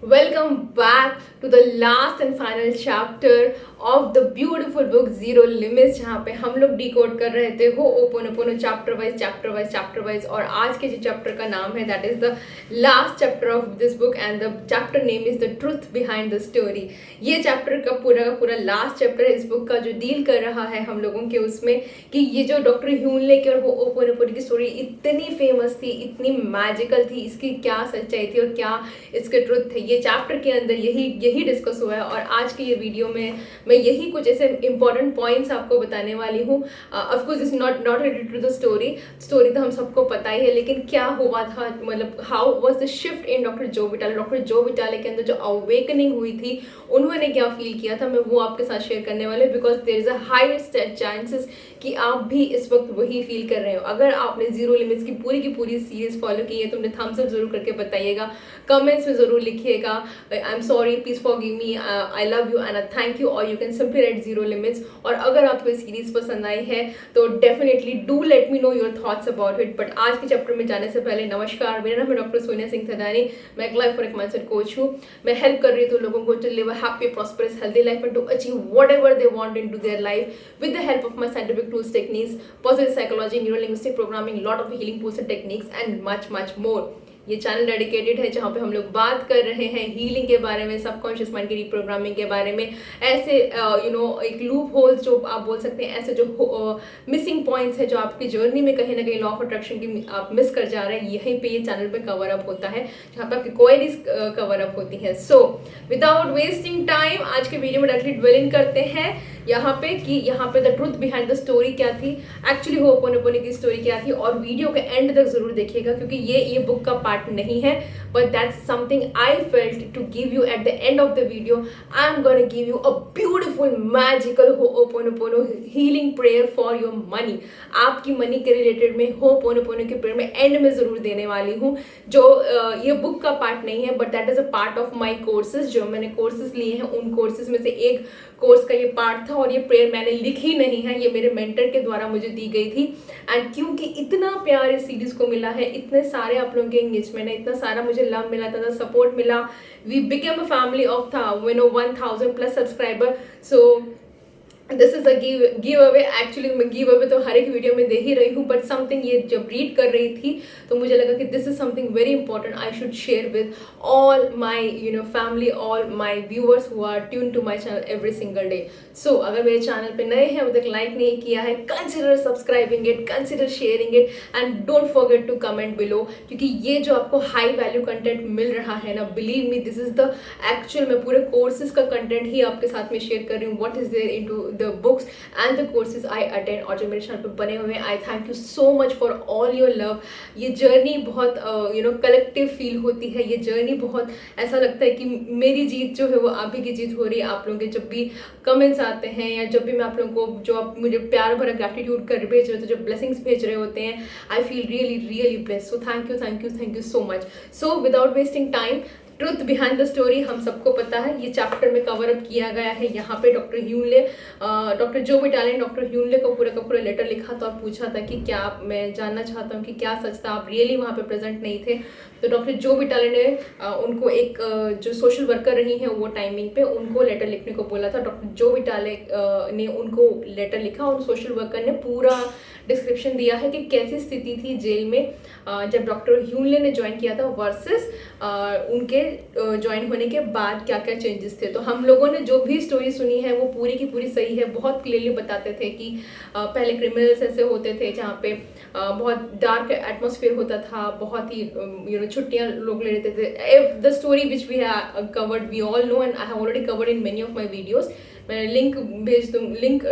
Welcome back to the last and final chapter of the beautiful book Zero Limits, जहाँ पे हम लोग decode कर रहे थे हो ओपोनोपोनो चैप्टर वाइज और आज के जो चैप्टर का नाम है that is the last chapter of this book and the chapter name is the truth behind the story. ये चैप्टर का पूरा लास्ट चैप्टर है इस बुक का, जो डील कर रहा है हम लोगों के उसमें कि ये जो डॉक्टर ह्यूनले की और हो ओपोनोपोनो की स्टोरी इतनी फेमस थी, इतनी मैजिकल थी, इसकी क्या सच्चाई थी और क्या इसके ट्रुथ थे, ये चैप्टर के अंदर यही डिस्कस हुआ है। और आज के ये वीडियो में मैं यही कुछ ऐसे इंपॉर्टेंट पॉइंट्स आपको बताने वाली हूँ। Of course is not related to the story तो हम सबको पता ही है, लेकिन क्या हुआ था, मतलब how was the shift in doctor जो विटाले के अंदर जो अवेकनिंग हुई थी, उन्होंने क्या फील किया था, मैं वो आपके साथ शेयर करने वाले, because there is a high chances कि आप भी इस वक्त वही फील कर रहे हो। अगर आपने जीरो लिमिट्स की पूरी सीरीज फॉलो की है तो मुझे थम्स अप जरूर करके बताइएगा, कमेंट्स में जरूर लिखिएगा I am sorry, please forgive me, I love you and thank you, और you can simply write zero limits. और अगर आपको ये सीरीज पसंद आई है तो definitely do let me know your thoughts about it. But आज के चैप्टर में जाने से पहले नमस्कार, मेरा नाम है डॉक्टर सोनिया सिंह थदानी, मैं एक लाइफ और एक माइंडसेट कोच हूँ। मैं हेल्प कर रही हूँ लोगों को to live a happy prosperous healthy life and to achieve whatever they want into their life with the help of my scientific tools, techniques, positive psychology, neuro-linguistic programming, lot of healing tools and techniques and much more। ये channel dedicated है जहाँ पे हम लोग बात कर रहे हैं हीलिंग के बारे में, सबकॉन्शियस माइंड की रिप्रोग्रामिंग के बारे में, ऐसे एक लूप होल्स जो आप बोल सकते हैं, ऐसे जो मिसिंग पॉइंट्स है जो आपकी जर्नी में कहीं ना कहीं लॉ ऑफ अट्रैक्शन की आप मिस कर जा रहे हैं, यहीं पे ये चैनल पे कवर अप होता है, जहाँ पे आपकी क्वेरीज कवर अप होती है। सो विदाउट वेस्टिंग टाइम आज के वीडियो में डायरेक्टली ड्वेल इन करते हैं यहाँ पे the truth behind the story क्या थी, एक्चुअली हो ओपोनोपोनो की स्टोरी क्या थी। और वीडियो के एंड तक जरूर देखिएगा क्योंकि ये बुक का पार्ट नहीं है, but that's something I felt to give you at the end of the video. I am gonna give you a beautiful magical ho'oponopono healing prayer for your money. आपकी money के related में हो ओपोनोपोनो के prayer में and में जरूर देने वाली हूँ, जो ये बुक का पार्ट नहीं है, but that is a part of my courses. जो मैंने कोर्सेज लिए हैं उन कोर्सेज में से एक कोर्स का ये पार्ट था, और ये प्रेयर मैंने लिखी नहीं है, ये मेरे मेंटर के द्वारा मुझे दी गई थी। एंड क्योंकि इतना प्यार इस सीरीज को मिला है, इतने सारे आप लोगों के एंगेजमेंट है, इतना सारा मुझे लव मिला था, सपोर्ट मिला, we became a family of 1000+ subscriber. So this is a giveaway. Actually मैं गिव अवे तो हर एक वीडियो में दे ही रही हूँ, बट समथिंग ये जब रीड कर रही थी तो मुझे लगा कि this is something very important I should share with all my family, all my viewers who are tune to my channel every single day. So अगर मेरे चैनल पे नए हैं, अभी तक लाइक नहीं किया है, consider subscribing it, consider sharing it and don't forget to comment below, क्योंकि ये जो आपको हाई वैल्यू कंटेंट मिल रहा है ना, believe me this is the actual, मैं पूरे कोर्सेज का कंटेंट ही आपके साथ में शेयर कर रही हूँ, what is there into the books and the courses I attend, और जो मेरे चैनल पे बने हुए हैं। I thank you so much for all your love. ये जर्नी बहुत कलेक्टिव फील होती है, ये जर्नी बहुत ऐसा लगता है कि मेरी जीत जो है वो आप ही की जीत हो रही है। आप लोगों के जब भी कमेंट्स आते हैं या जब भी मैं आप लोगों को जो आप मुझे प्यार भरा ग्रैटिट्यूड कर भेज रहे होते हैं, जो ब्लेसिंग्स भेज रहे होते हैं, I feel really blessed. So thank you so much. So without wasting time, truth behind the story हम सबको पता है, ये चैप्टर में कवर अप किया गया है। यहाँ पे डॉक्टर जो विटाले ने डॉक्टर ह्यूनले को पूरा का पूरा लेटर लिखा था और पूछा था कि क्या मैं जानना चाहता हूँ कि क्या सच था, आप रियली वहाँ पे प्रेजेंट नहीं थे। तो डॉक्टर जो विटाले ने उनको एक जो सोशल वर्कर रही हैं वो टाइमिंग पे उनको लेटर लिखने को बोला था। डॉक्टर जो विटाले ने उनको लेटर लिखा और सोशल वर्कर ने पूरा डिस्क्रिप्शन दिया है कि कैसी स्थिति थी जेल में जब डॉक्टर ह्यूनले ने ज्वाइन किया था वर्सेस उनके ज्वाइन होने के बाद क्या क्या चेंजेस थे। तो हम लोगों ने जो भी स्टोरी सुनी है वो पूरी की पूरी सही है। बहुत क्लियरली बताते थे कि पहले क्रिमिनल्स ऐसे होते थे जहाँ पे बहुत डार्क एटमोसफियर होता था, बहुत ही छुट्टियाँ लोग ले लेते थे। The story which we have covered we all know and I have already covered in many of my videos. मैं लिंक लिंक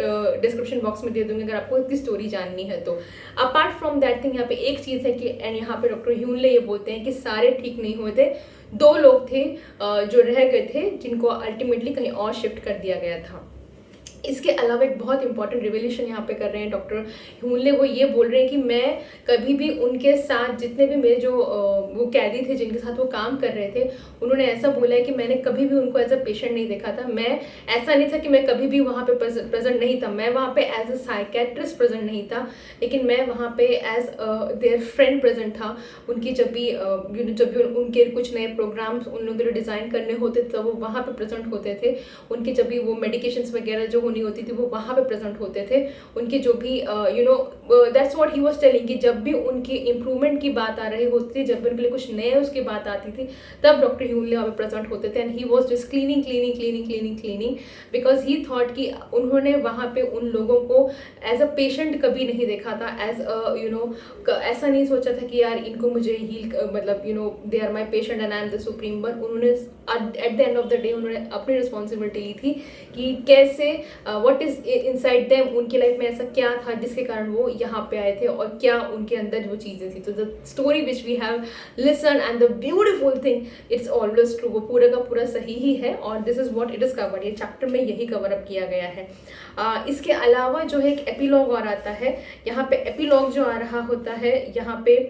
डिस्क्रिप्शन बॉक्स में दे दूंगी अगर आपको इसकी स्टोरी जाननी है तो। अपार्ट फ्रॉम दैट थिंग, यहाँ पे एक चीज़ है कि एंड यहाँ पे डॉक्टर ह्यूनले ये बोलते हैं कि सारे ठीक नहीं हुए थे, 2 लोग थे जो रह गए थे जिनको अल्टीमेटली कहीं और शिफ्ट कर दिया गया था। इसके अलावा एक बहुत इंपॉर्टेंट रिवोल्यूशन यहाँ पे कर रहे हैं डॉक्टर ह्यूनले। वो ये बोल रहे हैं कि मैं कभी भी उनके साथ जितने भी मेरे जो वो कैदी थे जिनके साथ वो काम कर रहे थे, उन्होंने ऐसा बोला है कि मैंने कभी भी उनको एज अ पेशेंट नहीं देखा था। मैं ऐसा नहीं था कि मैं कभी भी वहाँ पे प्रेजेंट नहीं था, मैं वहाँ पे एज अ साइकेट्रिस्ट प्रेजेंट नहीं था, लेकिन मैं वहाँ पे एज देयर फ्रेंड प्रेजेंट था। उनकी जब भी जब भी उनके कुछ नए प्रोग्राम्स उन लोगों के लिए डिज़ाइन करने होते थे तो वो वहाँ पे प्रेजेंट होते थे। उनके जब भी वो मेडिकेशंस वगैरह जो होनी होती थी वो वहाँ पे प्रेजेंट होते थे। उनके जो भी that's what he was telling कि जब भी उनकी इंप्रूवमेंट की बात आ रही होती थी, जब भी उनके लिए कुछ नए उसकी बात आती थी, तब डॉक्टर ह्यूनले वहाँ पे प्रेजेंट होते थे। And he was just cleaning because he thought कि उन्होंने वहाँ पे उन लोगों को एज अ पेशेंट कभी नहीं देखा था, एज ऐसा नहीं सोचा था कि यार इनको मुझे हील मतलब they are my patient and I am the supreme one. उन्होंने at the end of the day उन्होंने अपनी रिस्पॉन्सिबिलिटी ली थी कि कैसे व्हाट इज इनसाइड देम, उनकी लाइफ में ऐसा क्या था जिसके कारण वो यहाँ पे आए थे और क्या उनके अंदर वो चीज़ें थी। तो the story which we have listen and the beautiful thing it's always true, वो पूरा का पूरा सही ही है और this is what it is covered. ये चैप्टर में यही कवर अप किया गया है। इसके अलावा जो है एक एपिलॉग और आता है। यहाँ पे एपिलॉग जो आ रहा होता है, यहाँ पे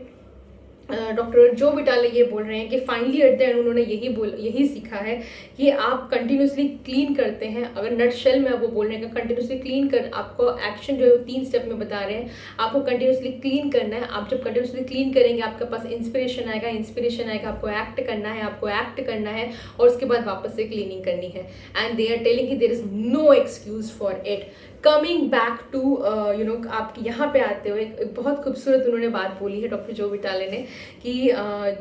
डॉक्टर जो विटाले ये बोल रहे हैं कि फाइनली एट द एंड उन्होंने यही सीखा है कि आप कंटिन्यूसली क्लीन करते हैं। अगर नटशेल में वो बोल रहे हैं कि कंटिन्यूसली क्लीन कर, आपको एक्शन जो है 3 स्टेप में बता रहे हैं, आपको कंटिन्यूसली क्लीन करना है। आप जब कंटिन्यूसली क्लीन करेंगे आपके पास इंस्पिरेशन आएगा, आपको एक्ट करना है और उसके बाद वापस से क्लीनिंग करनी है। एंड दे आर टेलिंग कि there is no excuse for it. Coming back to आप यहाँ पे आते हुए एक बहुत खूबसूरत उन्होंने बात बोली है डॉक्टर जो विटाले ने कि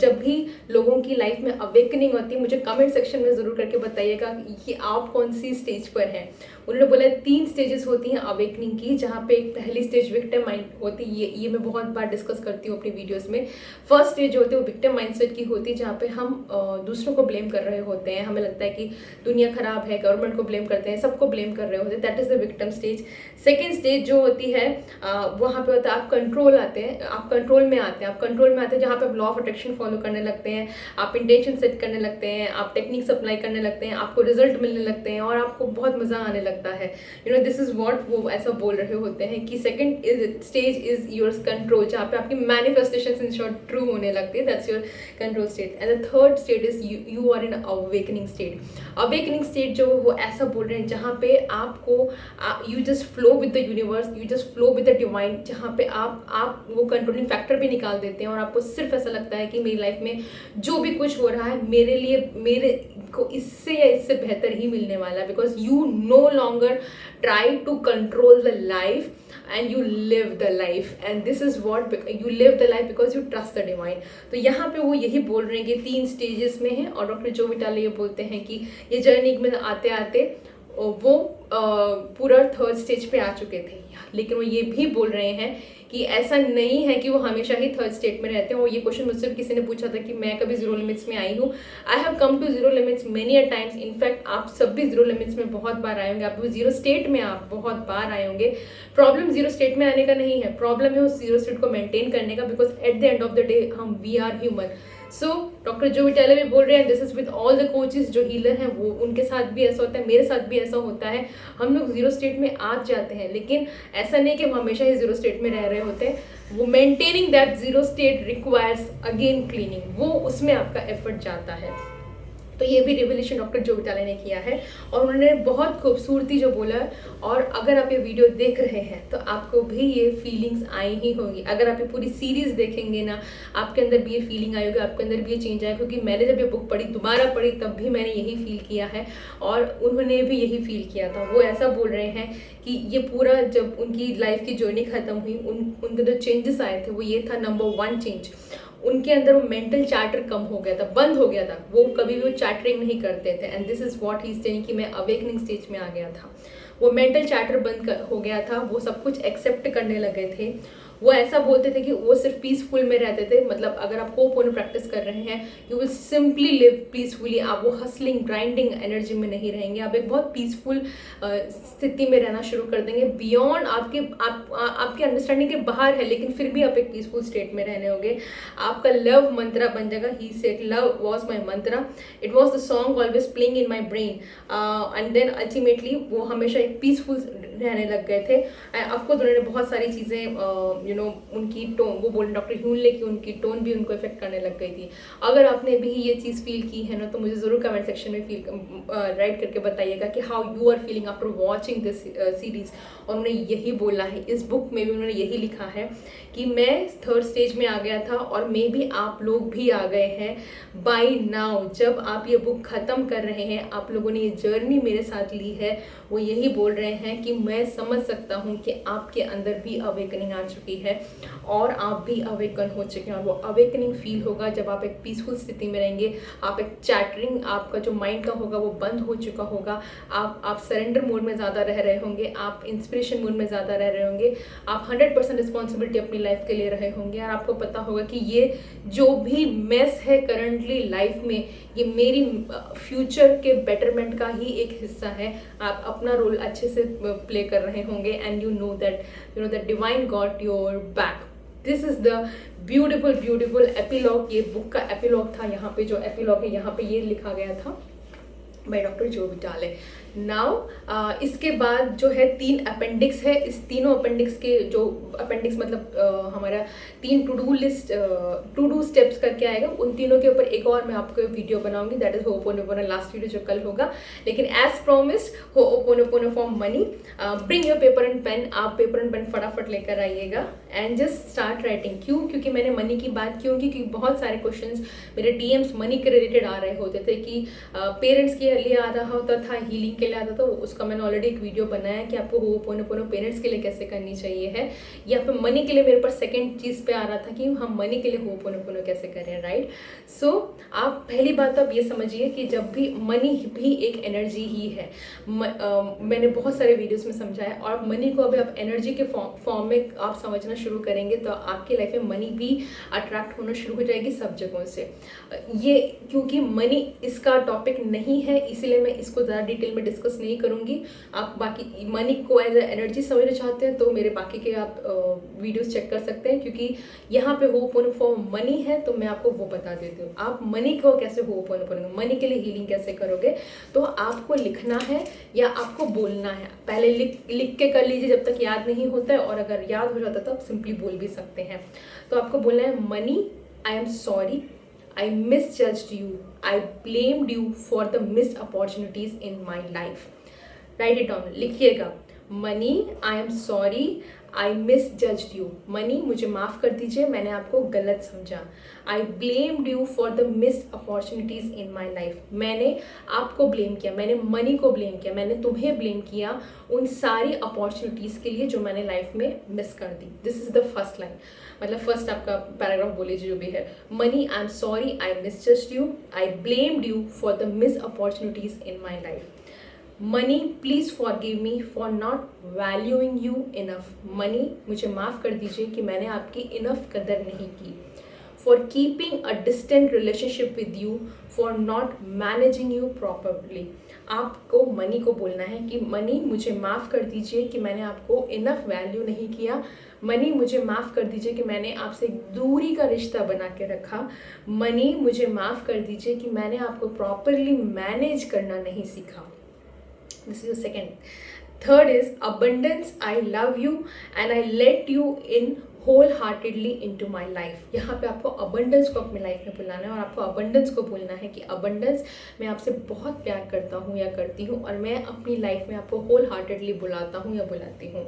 जब भी लोगों की लाइफ में अवेकनिंग होती है, मुझे कमेंट सेक्शन में ज़रूर करके बताइएगा कि आप कौन सी स्टेज पर हैं। उन्होंने बोला 3 स्टेजेस होती हैं अवेकनिंग की, जहाँ पे एक पहली स्टेज विक्टिम माइंड होती है। ये मैं बहुत बार डिस्कस करती हूँ अपनी वीडियोस में। फर्स्ट स्टेज जो होती है वो विक्टिम माइंडसेट की होती है, जहाँ पे हम दूसरों को ब्लेम कर रहे होते हैं। हमें लगता है कि दुनिया खराब है, गवर्नमेंट को ब्लेम करते हैं, सबको ब्लेम कर रहे होते हैं। That is the victim stage. Second stage जो होती है वहाँ पे होता है आप कंट्रोल में आते हैं। आप कंट्रोल में आते हैं जहाँ पे आप लॉ ऑफ अट्रैक्शन फॉलो करने लगते हैं, आप इंटेंशन सेट करने लगते हैं, आप टेक्निक्स अप्लाई करने लगते हैं, आपको रिजल्ट मिलने लगते हैं और आपको बहुत मज़ा आने लगता है। दिस इज व्हाट वो ऐसा बोल रहे होते हैं कि second stage is your control, जहाँ पे आपकी मैनिफेस्टेशन इन शॉर्ट ट्रू होने लगती है। That's your control state. And the third state is you are in awakening state जो वो ऐसा बोल रहे हैं जहाँ पे आपको you just flow with the universe, you just flow with the divine, जहाँ पे आप वो कंट्रोलिंग फैक्टर भी निकाल देते हैं और आपको सिर्फ ऐसा लगता है कि मेरी लाइफ में जो भी कुछ हो रहा है मेरे लिए, मेरे को इससे या इससे बेहतर ही मिलने वाला है। Because you no longer try to control the life and you live the life, and this is what you live the life because you trust the divine। तो यहाँ पे वो यही बोल रहे हैं कि 3 स्टेजेस में है और डॉक्टर जो विटाले ये बोलते हैं कि ये जर्नी में आते आते वो पूरा थर्ड स्टेज पे आ चुके थे। लेकिन वो ये भी बोल रहे हैं कि ऐसा नहीं है कि वो हमेशा ही थर्ड स्टेट में रहते हैं। और ये क्वेश्चन मुझसे किसी ने पूछा था कि मैं कभी जीरो लिमिट्स में आई हूँ। I have come to zero limits many a times. In fact आप सब भी जीरो लिमिट्स में बहुत बार आए होंगे, आप भी जीरो स्टेट में आप बहुत बार आए होंगे। प्रॉब्लम जीरो स्टेट में आने का नहीं है, प्रॉब्लम है उस जीरो स्टेट को मेंटेन करने का। Because at the end of the day we are human. So doctor जो विटाले भी बोल रहे हैं this is with all the coaches जो हीलर हैं, वो उनके साथ भी ऐसा होता है, मेरे साथ भी ऐसा होता है। हम लोग जीरो स्टेट में आ जाते हैं, लेकिन ऐसा नहीं कि हम हमेशा ही जीरो स्टेट में रह रहे होते हैं। वो maintaining that zero state requires again cleaning, वो उसमें आपका एफर्ट जाता है। तो ये भी रिवोल्यूशन डॉक्टर जो विटाले ने किया है और उन्होंने बहुत खूबसूरती जो बोला है। और अगर आप ये वीडियो देख रहे हैं तो आपको भी ये फीलिंग्स आई ही होंगी। अगर आप ये पूरी सीरीज देखेंगे ना, आपके अंदर भी ये फीलिंग आई होगी, आपके अंदर भी ये चेंज आया। क्योंकि मैंने जब ये बुक पढ़ी, दोबारा पढ़ी, तब भी मैंने यही फील किया है और उन्होंने भी यही फील किया था। वो ऐसा बोल रहे हैं कि ये पूरा जब उनकी लाइफ की जर्नी खत्म हुई, उनके जो चेंजेस आए थे वो ये था, नंबर 1 चेंज, उनके अंदर वो मेंटल चार्टर कम हो गया था, बंद हो गया था। वो कभी भी वो चार्टरिंग नहीं करते थे। And this is what he is saying कि मैं अवेकनिंग स्टेज में आ गया था। वो मेंटल चार्टर बंद हो गया था, वो सब कुछ एक्सेप्ट करने लगे थे। वो ऐसा बोलते थे कि वो सिर्फ पीसफुल में रहते थे, मतलब अगर आप होपोनो प्रैक्टिस कर रहे हैं you will simply live peacefully, आप वो हसलिंग ग्राइंडिंग एनर्जी में नहीं रहेंगे, आप एक बहुत पीसफुल स्थिति में रहना शुरू कर देंगे, बियॉन्ड आपके अंडरस्टैंडिंग के बाहर है, लेकिन फिर भी आप एक पीसफुल स्टेट में रहने होंगे। आपका लव मंत्रा बन जाएगा। He said love was my mantra, it was the song always playing in my brain, and then ultimately वो हमेशा एक पीसफुल रहने लग गए थे। आपको उन्होंने बहुत सारी चीज़ें उनकी टोन, वो बोले डॉक्टर ह्यूनले की उनकी टोन भी उनको इफेक्ट करने लग गई थी। अगर आपने भी ये चीज़ फील की है ना, तो मुझे ज़रूर कमेंट सेक्शन में राइट करके बताइएगा कि how you are feeling after watching this series. और उन्होंने यही बोला है, इस बुक में भी उन्होंने यही लिखा है कि मैं थर्ड स्टेज में आ गया था और मे भी आप लोग भी आ गए हैं बाई नाउ। जब आप ये बुक ख़त्म कर रहे हैं, आप लोगों ने ये जर्नी मेरे साथ ली है, वो यही बोल रहे हैं कि मैं समझ सकता हूँ कि आपके अंदर भी अवेकनिंग आ चुकी है और आप भी अवेकन हो चुके हैं। और वो अवेकनिंग फील होगा जब आप एक पीसफुल स्थिति में रहेंगे, आप एक चैटरिंग, आपका जो माइंड का होगा वो बंद हो चुका होगा, आप सरेंडर मोड में ज़्यादा रह रहे होंगे, आप इंस्पिरेशन मोड में ज़्यादा रह रहे होंगे, आप 100% रिस्पॉन्सिबिलिटी अपनी लाइफ के लिए रहे होंगे। और आपको पता होगा कि ये जो भी मेस है करंटली लाइफ में, ये मेरी फ्यूचर के बेटरमेंट का ही एक हिस्सा है। आप अपना रोल अच्छे से प्ले कर रहे होंगे and you know that divine got your back. This is the beautiful epilogue. ये बुक का एपिलॉग था। यहाँ पे जो एपिलॉग है यहाँ पे ये लिखा गया था बाय डॉक्टर जो विटाले। नाउ इसके बाद जो है 3 अपेंडिक्स है। इस तीनों अपेंडिक्स के जो अपेंडिक्स मतलब हमारा 3 टू डू स्टेप्स करके आएगा, उन तीनों के ऊपर एक और मैं आपको वीडियो बनाऊंगी, that is Hooponopono last video जो कल होगा। लेकिन as promised Hooponopono for money, bring your paper and pen. आप पेपर एंड पेन फटाफट लेकर आइएगा एंड जस्ट स्टार्ट राइटिंग। क्योंकि मैंने मनी की बात क्यों की, क्योंकि बहुत सारे क्वेश्चंस मेरे डीएम्स मनी के रिलेटेड आ रहे होते थे कि पेरेंट्स के लिए आ रहा होता था, हीलिंग के लिए आता था। उसका मैंने ऑलरेडी एक वीडियो बनाया कि आपको होपोनोपोनो पेरेंट्स के लिए कैसे करनी चाहिए है। यहाँ पे मनी के लिए मेरे पास सेकंड चीज़ पे आ रहा था कि हम मनी के लिए होपोनोपोनो कैसे करें, राइट। सो आप पहली बात आप ये समझिए कि जब भी मनी भी एक एनर्जी ही है। मैंने बहुत सारे वीडियोस में समझाया, और मनी को अभी आप एनर्जी के फॉर्म में आप समझना शुरू करेंगे तो आपकी लाइफ में मनी भी अट्रैक्ट होना शुरू हो जाएगी सब जगहों से। ये क्योंकि मनी इसका टॉपिक नहीं है, इसीलिए मैं इसको ज़्यादा डिटेल में डिस्कस नहीं करूँगी। आप बाकी मनी को एज ए एनर्जी समझना चाहते हैं तो मेरे बाकी के आप वीडियोस चेक कर सकते हैं, क्योंकि यहाँ पे होपोनो फॉर मनी है तो मैं आपको वो बता देती हूँ। आप मनी को कैसे होपोनो करोगे, मनी के लिए हीलिंग कैसे करोगे, तो आपको लिखना है या आपको बोलना है। पहले लिख के कर लीजिए जब तक याद नहीं होता है, और अगर याद हो जाता है तो आप सिंपली बोल भी सकते हैं। तो आपको बोलना है money, I am sorry, I misjudged you. I blamed you for the missed opportunities in my life. Write it down. लिखिएगा, Money, I am sorry. I misjudged you. Money, मुझे माफ़ कर दीजिए, मैंने आपको गलत समझा. I blamed you for the missed opportunities in my life. मैंने आपको ब्लेम किया, मैंने मनी को ब्लेम किया, मैंने तुम्हें ब्लेम किया उन सारी अपॉर्चुनिटीज़ के लिए जो मैंने लाइफ में मिस कर दी. This is the first line, मतलब फर्स्ट आपका पैराग्राफ बोल लीजिए जो भी है. Money, I am sorry, I misjudged you, I blamed you for the miss opportunities in my life. Money, please forgive me for not valuing you enough. Money, मुझे माफ़ कर दीजिए कि मैंने आपकी इनफ कदर नहीं की. For keeping a distant relationship with you, for not managing you properly. आपको मनी को बोलना है कि मनी, मुझे माफ़ कर दीजिए कि मैंने आपको इनफ वैल्यू नहीं किया. मनी, मुझे माफ़ कर दीजिए कि मैंने आपसे दूरी का रिश्ता बना के रखा. मनी, मुझे माफ़ कर दीजिए कि मैंने आपको प्रॉपरली मैनेज करना नहीं सीखा. This is the second. Third is abundance. I love you and I let you in wholeheartedly into my life. यहाँ पे आपको अबंडेंस को अपनी लाइफ में बुलाना है, और आपको अबंडेंस को बोलना है कि अबंडेंस, मैं आपसे बहुत प्यार करता हूँ या करती हूँ, और मैं अपनी लाइफ में आपको होल हार्टेडली बुलाता हूँ या बुलाती हूँ.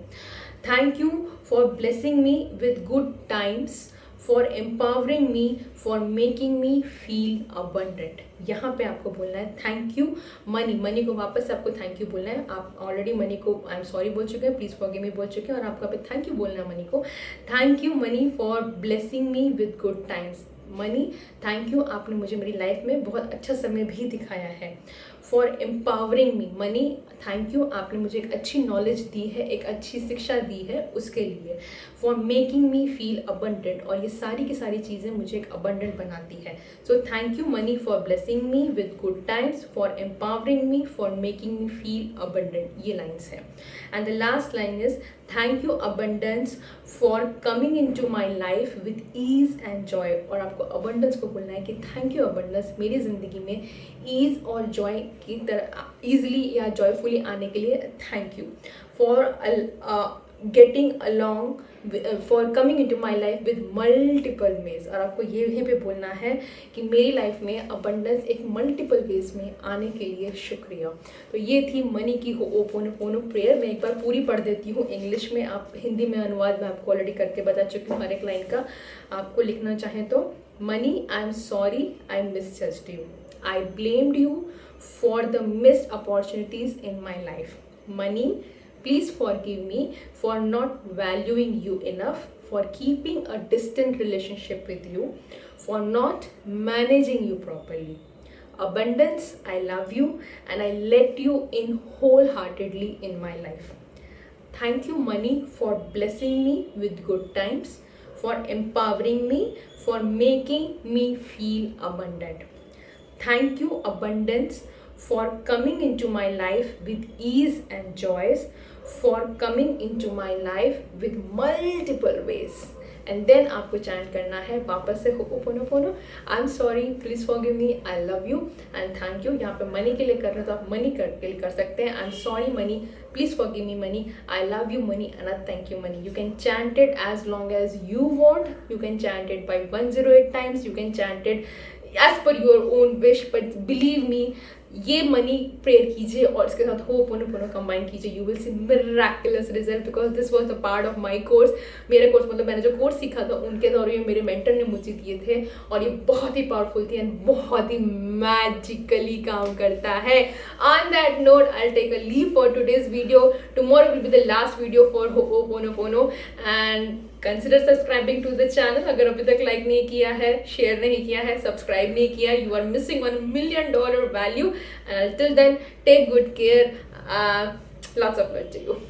Thank you for blessing me with good times, for empowering me, for making me feel abundant. यहाँ पे आपको बोलना है थैंक यू. मनी को वापस आपको थैंक यू बोलना है. आप ऑलरेडी मनी को आई एम सॉरी बोल चुके हैं, प्लीज़ फॉरगिव मी बोल चुके हैं, और आपको पे थैंक यू बोलना है मनी को. Thank you money for blessing me with good times. Money, thank you, आपने मुझे मेरी लाइफ में बहुत अच्छा समय भी दिखाया है. For empowering me. Money, thank you, आपने मुझे एक अच्छी नॉलेज दी है, एक अच्छी शिक्षा दी है उसके लिए। For making me feel abundant, और ये सारी की सारी चीज़ें मुझे एक अबंडेंट बनाती है। So thank you money for blessing me with good times, for empowering me, for making me feel abundant. ये लाइन्स हैं। And the last line is thank you abundance for coming in to my life with ease and joy. और आपको abundance को बोलना है कि thank you abundance, मेरी ज़िंदगी में ईज और जॉय की तरह ईजली या जॉयफुली आने के लिए thank you. For getting along, for coming in to my life with multiple ways. और आपको ये यहीं पे बोलना है कि मेरी लाइफ में अबंडेंस एक मल्टीपल वेज में आने के लिए शुक्रिया। तो ये थी मनी की होओपोनोपोनो प्रेयर। मैं एक बार पूरी पढ़ देती हूँ इंग्लिश में, आप हिंदी में अनुवाद मैं आपको ऑलरेडी करके बता चुकी हूँ हर एक लाइन का। आपको लिखना चाहें तो money, I am sorry I misjudged you, I blamed you for the missed opportunities in my life. Money, please forgive me for not valuing you enough, for keeping a distant relationship with you, for not managing you properly. Abundance, I love you and I let you in wholeheartedly in my life. Thank you money for blessing me with good times, for empowering me, for making me feel abundant. Thank you abundance for coming into my life with ease and joys, for coming into my life with multiple ways. And then आपको chant करना है वापस से ho'oponopono, I am sorry, please forgive me, I love you and thank you. यहाँ पे money के लिए कर रहे हो तो आप मनी के लिए कर सकते हैं। I am sorry money, please forgive me money, I love you money and I thank you money. You can chant it as long as you want, you can chant it by 108 times, you can chant it as per your own wish, but believe me, ये money prayer कीजिए और इसके साथ Ho'oponopono combine कीजिए, you will see miraculous result, because this was a part of my course. मेरे course मतलब मैंने जो कोर्स सीखा था उनके दौरान ये मेरे मेंटर ने मुझे दिए थे और ये बहुत ही पावरफुल थी एंड बहुत ही मैजिकली काम करता है। On that note I will take a leave for today's video, tomorrow will be the last video for Ho'oponopono and consider subscribing to the channel. अगर अभी तक लाइक नहीं किया है, शेयर नहीं किया है, सब्सक्राइब नहीं किया, you are missing $1 million value. And till then, take good care. Lots of love to you.